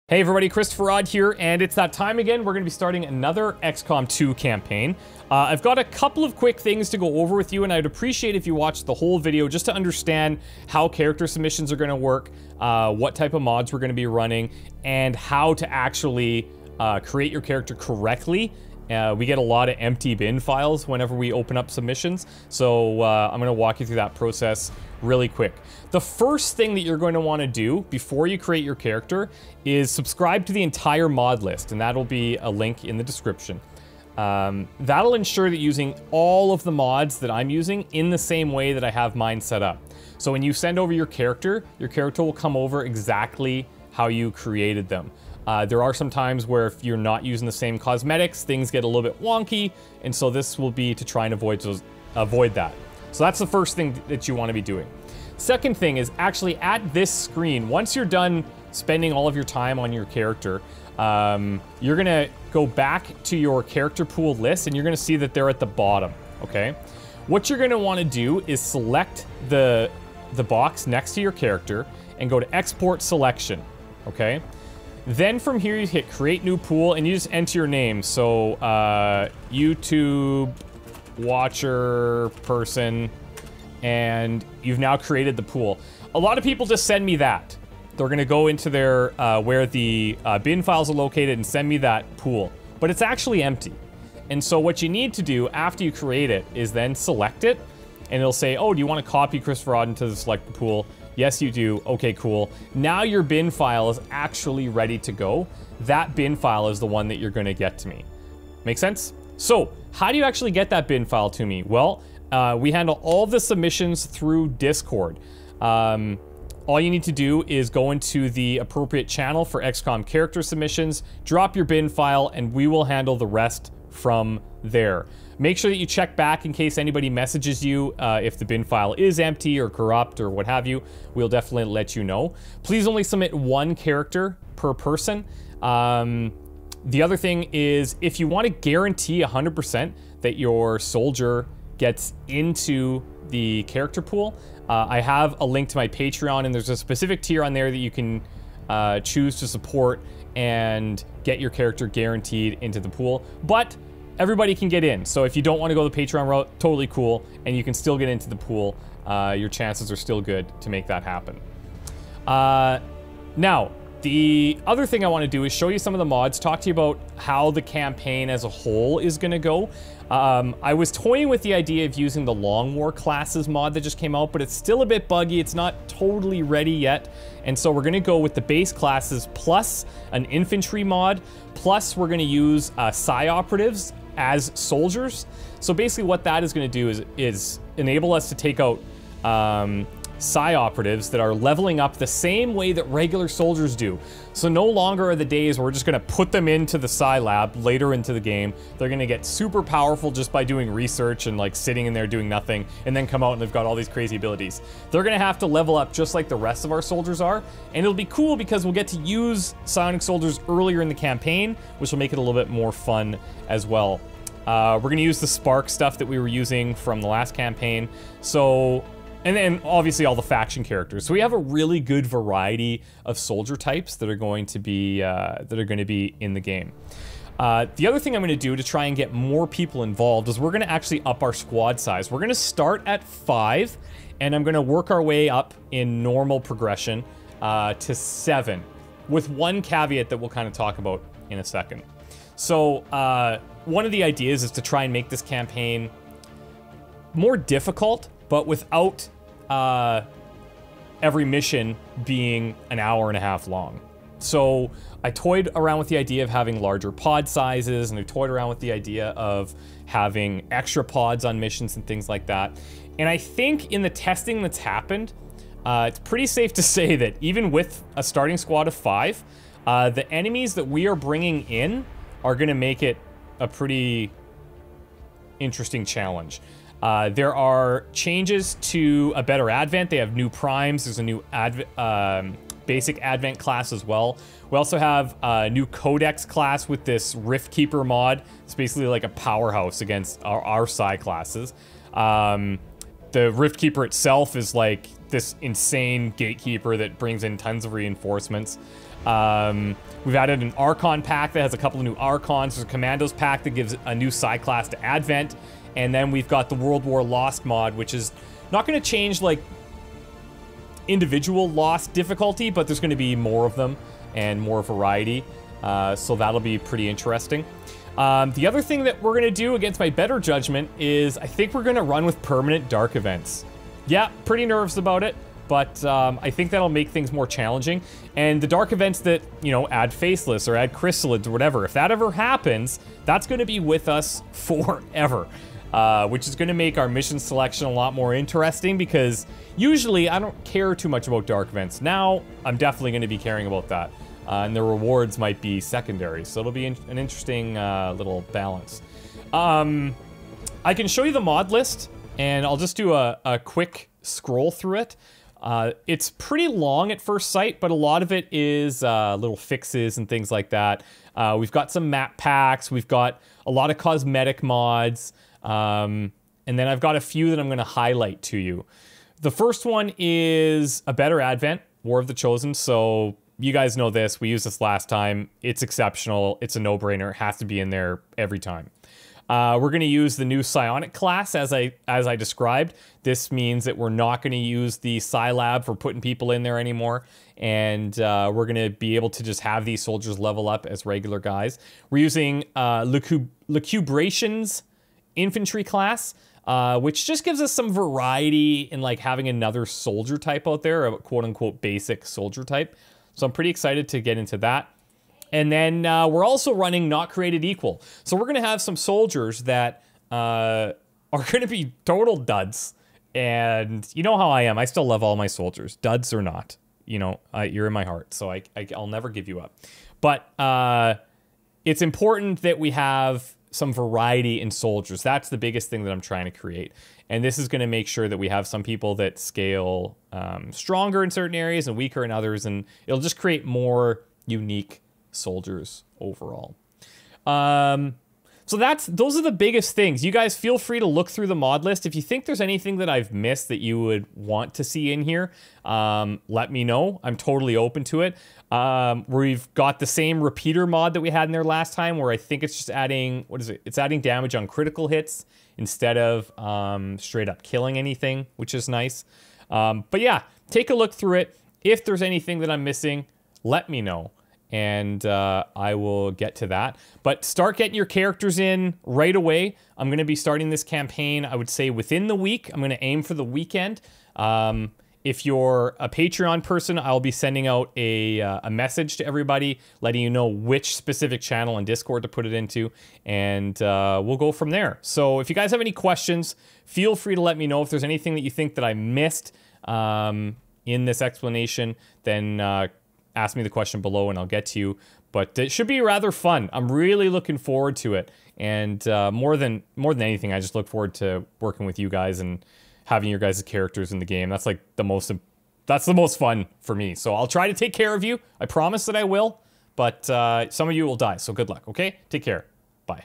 Hey everybody, Christopher Odd here, and it's that time again. We're going to be starting another XCOM 2 campaign. I've got a couple of quick things to go over with you, and I'd appreciate if you watched the whole video just to understand how character submissions are going to work, what type of mods we're going to be running, and how to actually create your character correctly. We get a lot of empty bin files whenever we open up submissions, so I'm going to walk you through that process really quick. The first thing that you're going to want to do before you create your character is subscribe to the entire mod list, and that'll be a link in the description. That'll ensure that using all of the mods that I'm using in the same way that I have mine set up. So when you send over your character will come over exactly how you created them. There are some times where if you're not using the same cosmetics, things get a little bit wonky, and so this will be to try and avoid that. So that's the first thing that you want to be doing. Second thing is actually at this screen, once you're done spending all of your time on your character, you're gonna go back to your character pool list and you're gonna see that they're at the bottom, okay? What you're gonna wanna do is select the box next to your character and go to export selection, okay? Then from here you hit create new pool and you just enter your name. So YouTube watcher person, and you've now created the pool. A lot of people just send me that. They're gonna go into their where the bin files are located and send me that pool, but it's actually empty. And so what you need to do after you create it is then select it, and it'll say, oh, do you want to copy Christopher Odd into the select pool? Yes, you do. Okay, cool. Now your bin file is actually ready to go. That bin file is the one that you're going to get to me. Make sense? So, how do you actually get that bin file to me? Well, we handle all of the submissions through Discord. All you need to do is go into the appropriate channel for XCOM character submissions, drop your bin file, and we will handle the rest from there. Make sure that you check back in case anybody messages you if the bin file is empty or corrupt or what have you. We'll definitely let you know. Please only submit one character per person. The other thing is if you want to guarantee 100% that your soldier gets into the character pool, I have a link to my Patreon, and there's a specific tier on there that you can choose to support and get your character guaranteed into the pool. But everybody can get in, so if you don't want to go the Patreon route, totally cool, and you can still get into the pool. Your chances are still good to make that happen. Now, the other thing I want to do is show you some of the mods, talk to you about how the campaign as a whole is going to go. I was toying with the idea of using the Long War classes mod that just came out, but it's still a bit buggy. It's not totally ready yet. And so we're going to go with the base classes plus an infantry mod, plus we're going to use Psi operatives as soldiers. So basically what that is going to do is enable us to take out Psi operatives that are leveling up the same way that regular soldiers do. So no longer are the days where we're just going to put them into the Psi lab later into the game. They're going to get super powerful just by doing research and like sitting in there doing nothing, and then come out and they've got all these crazy abilities. They're going to have to level up just like the rest of our soldiers are, and it'll be cool because we'll get to use psionic soldiers earlier in the campaign, which will make it a little bit more fun as well. We're going to use the Spark stuff that we were using from the last campaign. So, and then obviously all the faction characters. So we have a really good variety of soldier types that are going to be in the game. The other thing I'm going to do to try and get more people involved is we're going to actually up our squad size. We're going to start at 5, and I'm going to work our way up in normal progression to 7, with one caveat that we'll kind of talk about in a second. So one of the ideas is to try and make this campaign more difficult, but without every mission being an hour and a half long. So I toyed around with the idea of having larger pod sizes, and I toyed around with the idea of having extra pods on missions and things like that. And I think in the testing that's happened, it's pretty safe to say that even with a starting squad of 5, the enemies that we are bringing in are going to make it a pretty interesting challenge. There are changes to a better advent. They have new primes. There's a new basic advent class as well. We also have a new codex class with this Rift Keeper mod. It's basically like a powerhouse against our Psi classes. The Rift Keeper itself is like this insane gatekeeper that brings in tons of reinforcements. We've added an Archon pack that has a couple of new Archons. There's a Commandos pack that gives a new psi class to Advent. And then we've got the World War Lost mod, which is not going to change like individual Lost difficulty, but there's going to be more of them and more variety. So that'll be pretty interesting. The other thing that we're going to do against my better judgment is I think we're going to run with permanent dark events. Yeah, pretty nervous about it, but I think that'll make things more challenging. And the dark events that, you know, add Faceless or add Chrysalids or whatever, if that ever happens, that's going to be with us forever. Which is going to make our mission selection a lot more interesting because usually I don't care too much about dark events. Now, I'm definitely going to be caring about that. And the rewards might be secondary, so it'll be an interesting little balance. I can show you the mod list, and I'll just do a quick scroll through it. It's pretty long at first sight, but a lot of it is little fixes and things like that. We've got some map packs, we've got a lot of cosmetic mods, and then I've got a few that I'm going to highlight to you. The first one is a better Advent, War of the Chosen, so you guys know this, we used this last time, it's exceptional, it's a no-brainer, it has to be in there every time. We're going to use the new psionic class as I described. This means that we're not going to use the Psi Lab for putting people in there anymore, and we're going to be able to just have these soldiers level up as regular guys. We're using Lucubration's infantry class, which just gives us some variety in like having another soldier type out there, a quote-unquote basic soldier type. So I'm pretty excited to get into that. And then we're also running Not Created Equal. So we're going to have some soldiers that are going to be total duds. And you know how I am. I still love all my soldiers, duds or not. You know, you're in my heart, so I'll never give you up. But it's important that we have some variety in soldiers. That's the biggest thing that I'm trying to create. And this is going to make sure that we have some people that scale stronger in certain areas and weaker in others. And it'll just create more unique soldiers overall. So those are the biggest things. You guys feel free to look through the mod list. If you think there's anything that I've missed that you would want to see in here, let me know. I'm totally open to it. We've got the same repeater mod that we had in there last time, where I think it's just adding, what is it? It's adding damage on critical hits instead of straight up killing anything, which is nice. But yeah, take a look through it. If there's anything that I'm missing, let me know. And I will get to that. But start getting your characters in right away. I'm going to be starting this campaign, I would say, within the week. I'm going to aim for the weekend. If you're a Patreon person, I'll be sending out a message to everybody, letting you know which specific channel and Discord to put it into, and we'll go from there. So if you guys have any questions, feel free to let me know. If there's anything that you think that I missed in this explanation, then ask me the question below and I'll get to you. But it should be rather fun. I'm really looking forward to it. And more than anything, I just look forward to working with you guys and having your guys' characters in the game. That's like the most fun for me. So I'll try to take care of you. I promise that I will. But some of you will die, so good luck, okay? Take care. Bye.